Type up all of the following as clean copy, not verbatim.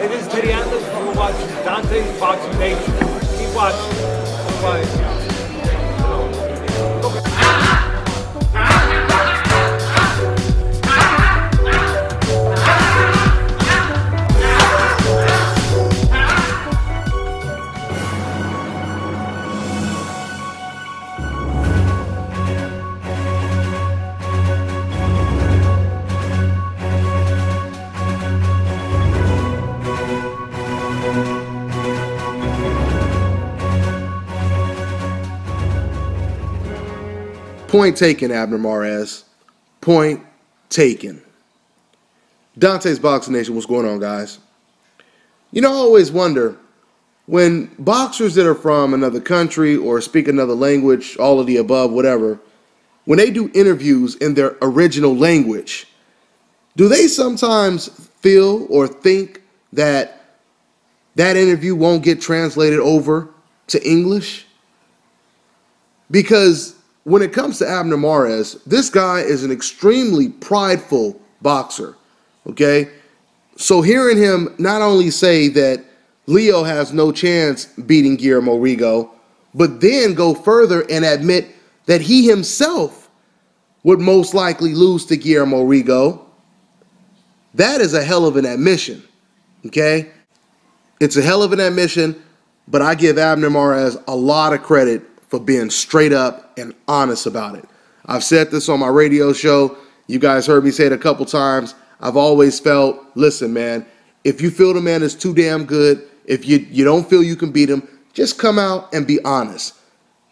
It is to the endless. You're watching Dante's Boxing Nation. Keep watching. Bye. Point taken, Abner Mares. Point taken. Dante's Boxing Nation, what's going on, guys? You know, I always wonder, when boxers that are from another country or speak another language, all of the above, whatever, when they do interviews in their original language, do they sometimes feel or think that that interview won't get translated over to English? Because when it comes to Abner Mares, this guy is an extremely prideful boxer, okay? So hearing him not only say that Leo has no chance beating Guillermo Rigondeaux, but then go further and admit that he himself would most likely lose to Guillermo Rigondeaux, that is a hell of an admission, okay? It's a hell of an admission, but I give Abner Mares a lot of credit for being straight up and honest about it. I've said this on my radio show. You guys heard me say it a couple times. I've always felt, listen, man, if you feel the man is too damn good, if you don't feel you can beat him, just come out and be honest.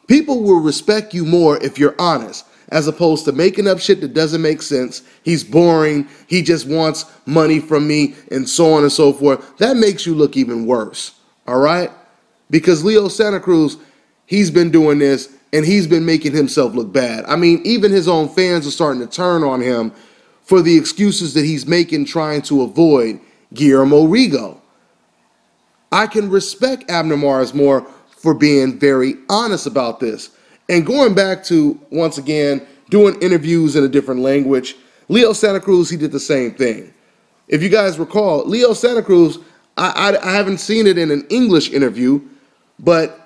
People will respect you more if you're honest, as opposed to making up shit that doesn't make sense. He's boring. He just wants money from me and so on and so forth. That makes you look even worse, all right? Because Leo Santa Cruz, he's been doing this, and he's been making himself look bad. I mean, even his own fans are starting to turn on him for the excuses that he's making trying to avoid Guillermo Rigondeaux. I can respect Abner Mares more for being very honest about this. And going back to, once again, doing interviews in a different language, Leo Santa Cruz, he did the same thing. If you guys recall, Leo Santa Cruz, I haven't seen it in an English interview, but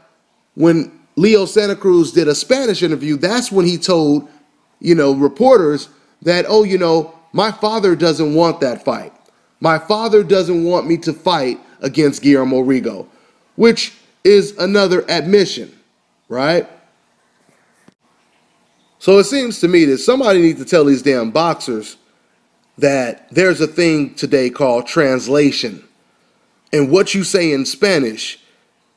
when Leo Santa Cruz did a Spanish interview, that's when he told, reporters that, my father doesn't want that fight. My father doesn't want me to fight against Guillermo Rigondeaux, which is another admission, right? So it seems to me that somebody needs to tell these damn boxers that there's a thing today called translation. And what you say in Spanish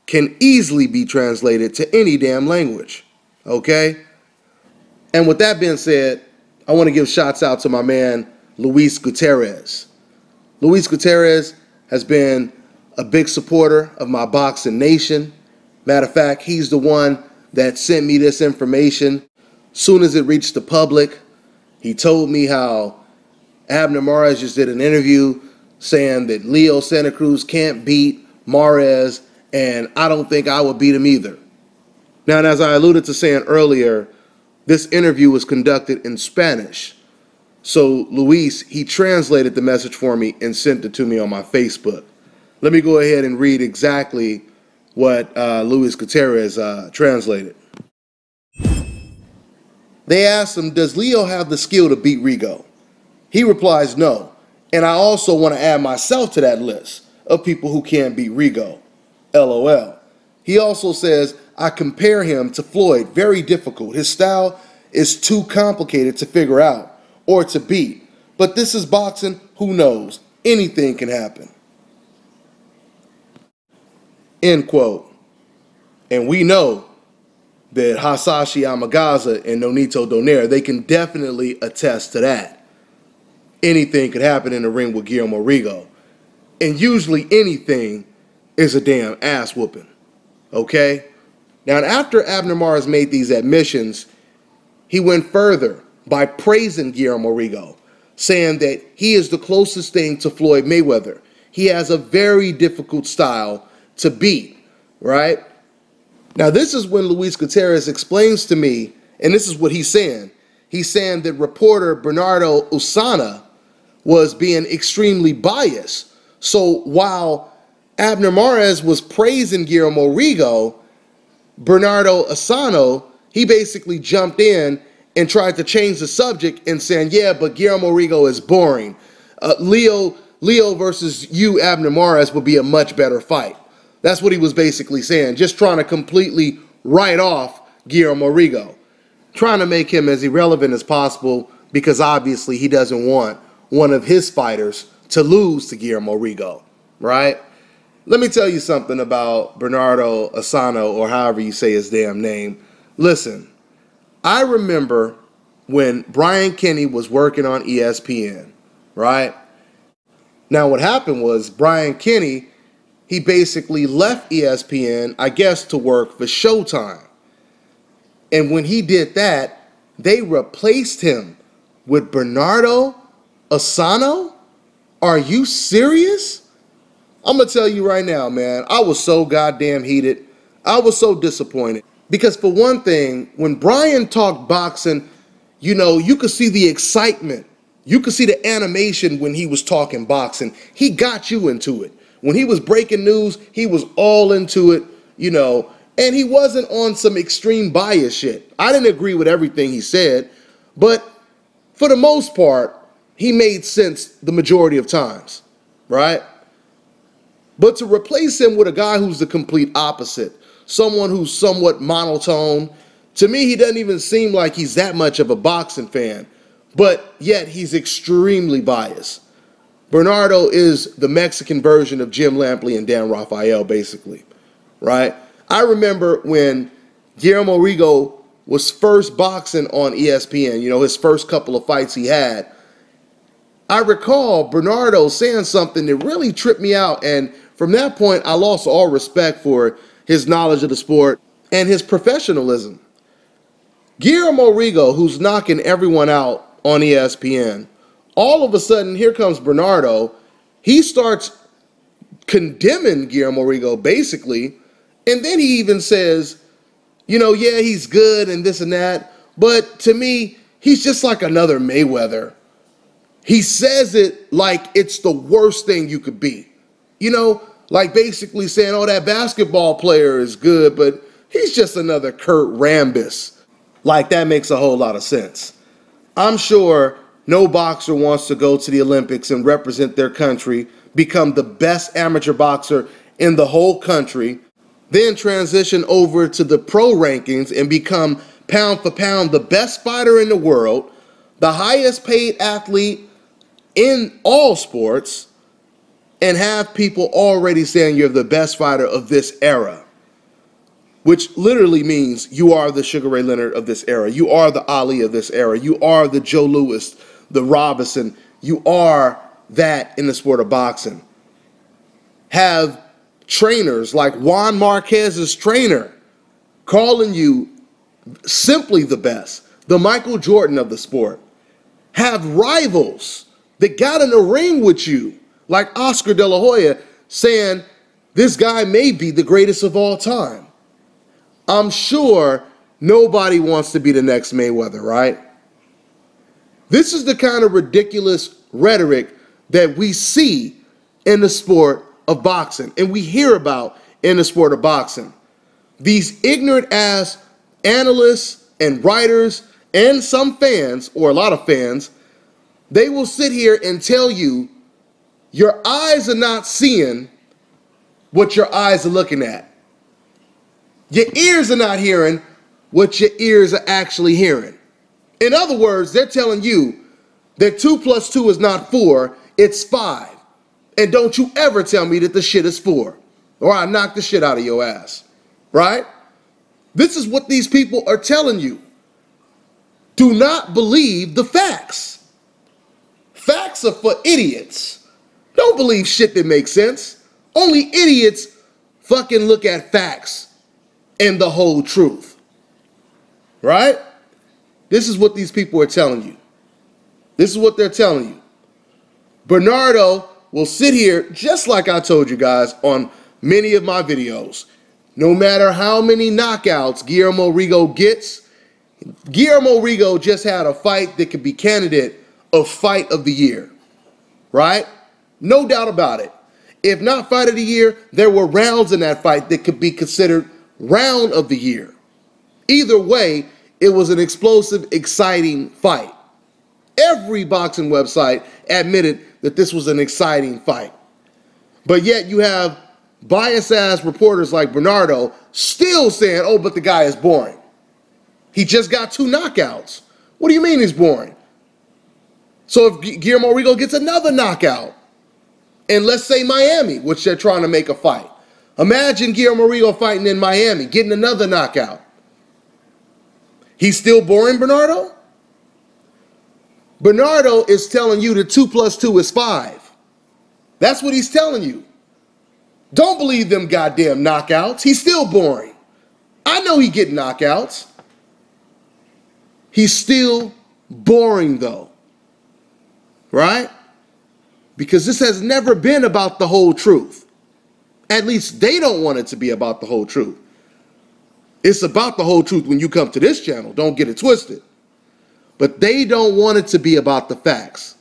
can easily be translated to any damn language, okay? And with that being said, I want to give shots out to my man, Luis Gutierrez. Luis Gutierrez has been a big supporter of my Boxing Nation. Matter of fact, he's the one that sent me this information. Soon as it reached the public, he told me how Abner Mares just did an interview saying that Leo Santa Cruz can't beat Mares, and I don't think I would beat him either. Now, and as I alluded to saying earlier, this interview was conducted in Spanish. So Luis, he translated the message for me and sent it to me on my Facebook. Let me go ahead and read exactly what Luis Gutierrez translated. They asked him, does Leo have the skill to beat Rigondeaux? He replies, no. And I also want to add myself to that list of people who can't beat Rigondeaux. LOL. He also says, I compare him to Floyd. Very difficult. His style is too complicated to figure out or to beat. But this is boxing. Who knows? Anything can happen. End quote. And we know that Hasashi Amagaza and Nonito Donaire, they can definitely attest to that. Anything could happen in the ring with Guillermo Rigondeaux. And usually anything is a damn ass whooping. Okay? Now, after Abner Mares made these admissions, he went further by praising Guillermo Rigondeaux, saying that he is the closest thing to Floyd Mayweather. He has a very difficult style to beat, right? Now, this is when Luis Gutierrez explains to me, and this is what he's saying. He's saying that reporter Bernardo Usana was being extremely biased. So while Abner Mares was praising Guillermo Rigondeaux, Bernardo Asano, he basically jumped in and tried to change the subject and saying, yeah, but Guillermo Rigondeaux is boring. Leo versus you, Abner Mares, would be a much better fight. That's what he was basically saying, just trying to completely write off Guillermo Rigondeaux, trying to make him as irrelevant as possible because obviously he doesn't want one of his fighters to lose to Guillermo Rigondeaux, right? Let me tell you something about Bernardo Asano, or however you say his damn name. Listen, I remember when Brian Kenny was working on ESPN, right? Now what happened was Brian Kenny, he basically left ESPN, I guess, to work for Showtime. And when he did that, they replaced him with Bernardo Asano? Are you serious? I'm going to tell you right now, man, I was so goddamn heated. I was so disappointed. Because for one thing, when Brian talked boxing, you know, you could see the excitement. You could see the animation when he was talking boxing. He got you into it. When he was breaking news, he was all into it, you know, and he wasn't on some extreme bias shit. I didn't agree with everything he said, but for the most part, he made sense the majority of times, right? But to replace him with a guy who's the complete opposite, someone who's somewhat monotone, to me, he doesn't even seem like he's that much of a boxing fan, but yet he's extremely biased. Bernardo is the Mexican version of Jim Lampley and Dan Rafael, basically, right? I remember when Guillermo Rigondeaux was first boxing on ESPN, you know, his first couple of fights he had. I recall Bernardo saying something that really tripped me out, and from that point, I lost all respect for his knowledge of the sport and his professionalism. Guillermo Rigondeaux, who's knocking everyone out on ESPN, all of a sudden, here comes Bernardo. He starts condemning Guillermo Rigondeaux, basically, and then he even says, you know, yeah, he's good and this and that, but to me, he's just like another Mayweather. He says it like it's the worst thing you could be. You know, like basically saying, oh, that basketball player is good, but he's just another Kurt Rambis. Like, that makes a whole lot of sense. I'm sure no boxer wants to go to the Olympics and represent their country, become the best amateur boxer in the whole country, then transition over to the pro rankings and become pound for pound the best fighter in the world, the highest paid athlete in all sports, and have people already saying you're the best fighter of this era, which literally means you are the Sugar Ray Leonard of this era. You are the Ali of this era. You are the Joe Louis, the Robinson. You are that in the sport of boxing. Have trainers like Juan Marquez's trainer calling you simply the best, the Michael Jordan of the sport. Have rivals that got in the ring with you, like Oscar De La Hoya, saying this guy may be the greatest of all time. I'm sure nobody wants to be the next Mayweather, right? This is the kind of ridiculous rhetoric that we see in the sport of boxing and we hear about in the sport of boxing. These ignorant ass analysts and writers and some fans, or a lot of fans, they will sit here and tell you your eyes are not seeing what your eyes are looking at. Your ears are not hearing what your ears are actually hearing. In other words, they're telling you that 2 + 2 is not 4, it's 5. And don't you ever tell me that the shit is 4, or I knock the shit out of your ass, right? This is what these people are telling you. Do not believe the facts. Facts are for idiots. Don't believe shit that makes sense. Only idiots fucking look at facts and the whole truth. Right? This is what these people are telling you. This is what they're telling you. Bernardo will sit here, just like I told you guys on many of my videos. No matter how many knockouts Guillermo Rigondeaux gets, Guillermo Rigondeaux just had a fight that could be candidate of fight of the year. Right? No doubt about it. If not fight of the year, there were rounds in that fight that could be considered round of the year. Either way, it was an explosive, exciting fight. Every boxing website admitted that this was an exciting fight. But yet you have biased-ass reporters like Bernardo still saying, oh, but the guy is boring. He just got 2 knockouts. What do you mean he's boring? So if Guillermo Rigondeaux gets another knockout, and let's say Miami, which they're trying to make a fight. Imagine Guillermo Rigondeaux fighting in Miami, getting another knockout. He's still boring, Bernardo? Bernardo is telling you that 2 + 2 is 5. That's what he's telling you. Don't believe them goddamn knockouts. He's still boring. I know he getting knockouts. He's still boring though. Right? Because this has never been about the whole truth. At least they don't want it to be about the whole truth. It's about the whole truth when you come to this channel. Don't get it twisted. But they don't want it to be about the facts.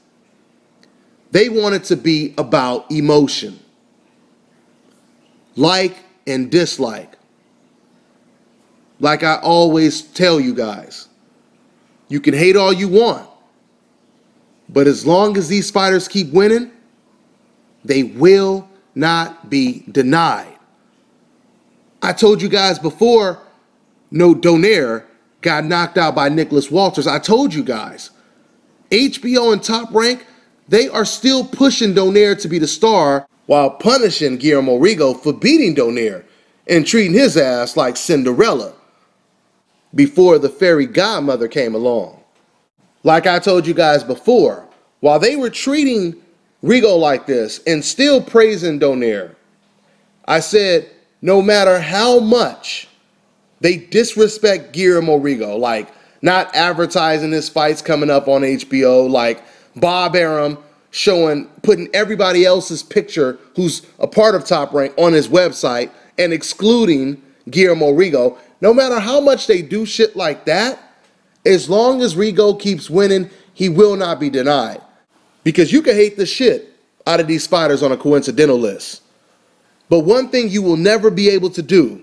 They want it to be about emotion. Like and dislike. Like I always tell you guys, you can hate all you want, but as long as these fighters keep winning, they will not be denied. I told you guys before, no Donaire got knocked out by Nicholas Walters. I told you guys, HBO and Top Rank, they are still pushing Donaire to be the star while punishing Guillermo Rigondeaux for beating Donaire and treating his ass like Cinderella before the fairy godmother came along. Like I told you guys before, while they were treating Rigondeaux like this and still praising Donaire, I said no matter how much they disrespect Guillermo Rigondeaux, like not advertising his fights coming up on HBO, like Bob Arum putting everybody else's picture who's a part of Top Rank on his website and excluding Guillermo Rigondeaux, no matter how much they do shit like that, as long as Rigondeaux keeps winning, he will not be denied. Because you can hate the shit out of these fighters on a coincidental list. But one thing you will never be able to do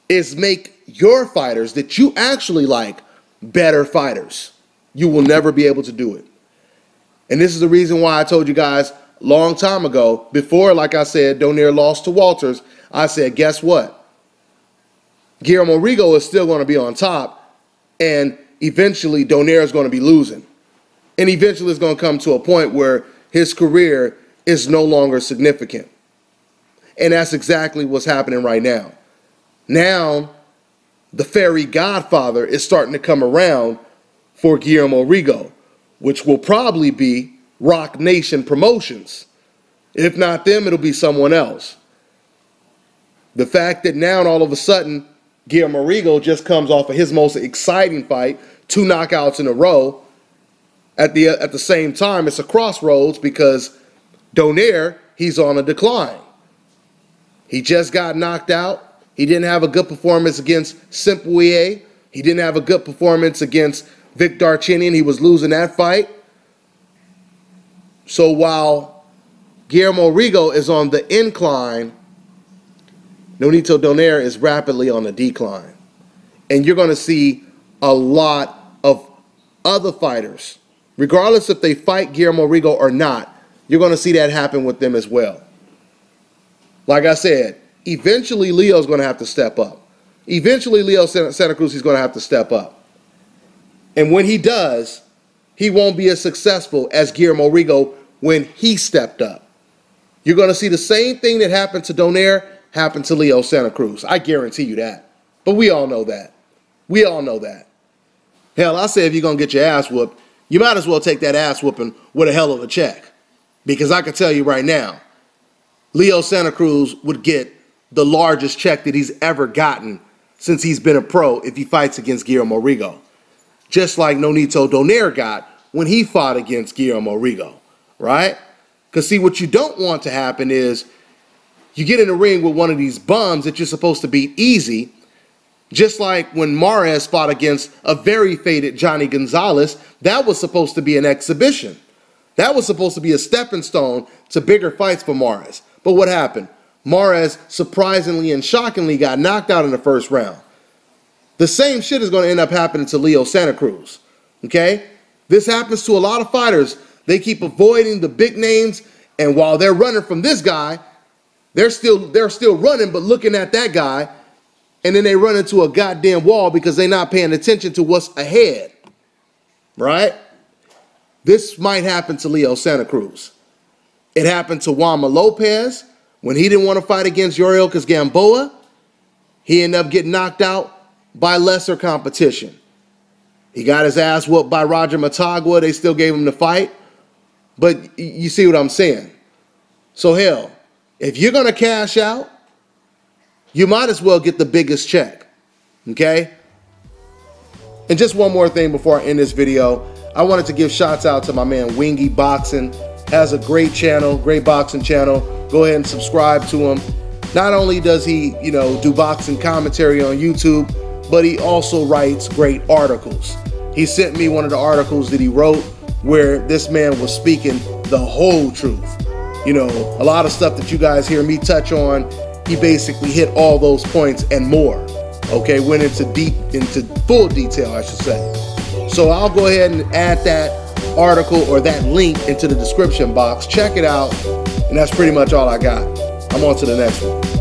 is make your fighters that you actually like better fighters. You will never be able to do it. And this is the reason why I told you guys a long time ago, before, like I said, Donaire lost to Walters, I said, guess what? Guillermo Rigondeaux is still going to be on top, and eventually Donaire is going to be losing. And eventually it's going to come to a point where his career is no longer significant. And that's exactly what's happening right now. Now, the fairy godfather is starting to come around for Guillermo Rigondeaux, which will probably be Rock Nation Promotions. If not them, it'll be someone else. The fact that now all of a sudden Guillermo Rigondeaux just comes off of his most exciting fight, 2 knockouts in a row. At the same time, it's a crossroads because Donaire, he's on a decline. He just got knocked out. He didn't have a good performance against Simpuye. He didn't have a good performance against Vic Darchinyan. He was losing that fight. So while Guillermo Rigondeaux is on the incline, Nonito Donaire is rapidly on the decline. And you're going to see a lot of other fighters, regardless if they fight Guillermo Rigondeaux or not, you're going to see that happen with them as well. Like I said, eventually Leo's going to have to step up. Eventually Leo Santa Cruz is going to have to step up. And when he does, he won't be as successful as Guillermo Rigondeaux when he stepped up. You're going to see the same thing that happened to Donaire happen to Leo Santa Cruz. I guarantee you that. But we all know that. We all know that. Hell, I say if you're going to get your ass whooped, you might as well take that ass whooping with a hell of a check. Because I can tell you right now, Leo Santa Cruz would get the largest check that he's ever gotten since he's been a pro if he fights against Guillermo Rigondeaux. Just like Nonito Donaire got when he fought against Guillermo Rigondeaux, right? Because see, what you don't want to happen is you get in the ring with one of these bums that you're supposed to beat easy, just like when Mares fought against a very faded Johnny Gonzalez. That was supposed to be an exhibition. That was supposed to be a stepping stone to bigger fights for Mares. But what happened? Mares surprisingly and shockingly got knocked out in the first round. The same shit is going to end up happening to Leo Santa Cruz. Okay? This happens to a lot of fighters. They keep avoiding the big names, and while they're running from this guy, they're still running but looking at that guy, and then they run into a goddamn wall because they're not paying attention to what's ahead. Right? This might happen to Leo Santa Cruz. It happened to Juanma Lopez when he didn't want to fight against Yuriorkis Gamboa. He ended up getting knocked out by lesser competition. He got his ass whooped by Roger Matagua. They still gave him the fight. But you see what I'm saying? So hell, if you're going to cash out, you might as well get the biggest check. Okay? And just one more thing before I end this video. I wanted to give shots out to my man Wingy Boxing. Has a great channel, great boxing channel. Go ahead and subscribe to him. Not only does he, do boxing commentary on YouTube, but he also writes great articles. He sent me one of the articles that he wrote where this man was speaking the whole truth. A lot of stuff that you guys hear me touch on, he basically hit all those points and more. Okay, went into full detail, I should say. So I'll go ahead and add that article or that link into the description box. Check it out, and that's pretty much all I got. I'm on to the next one.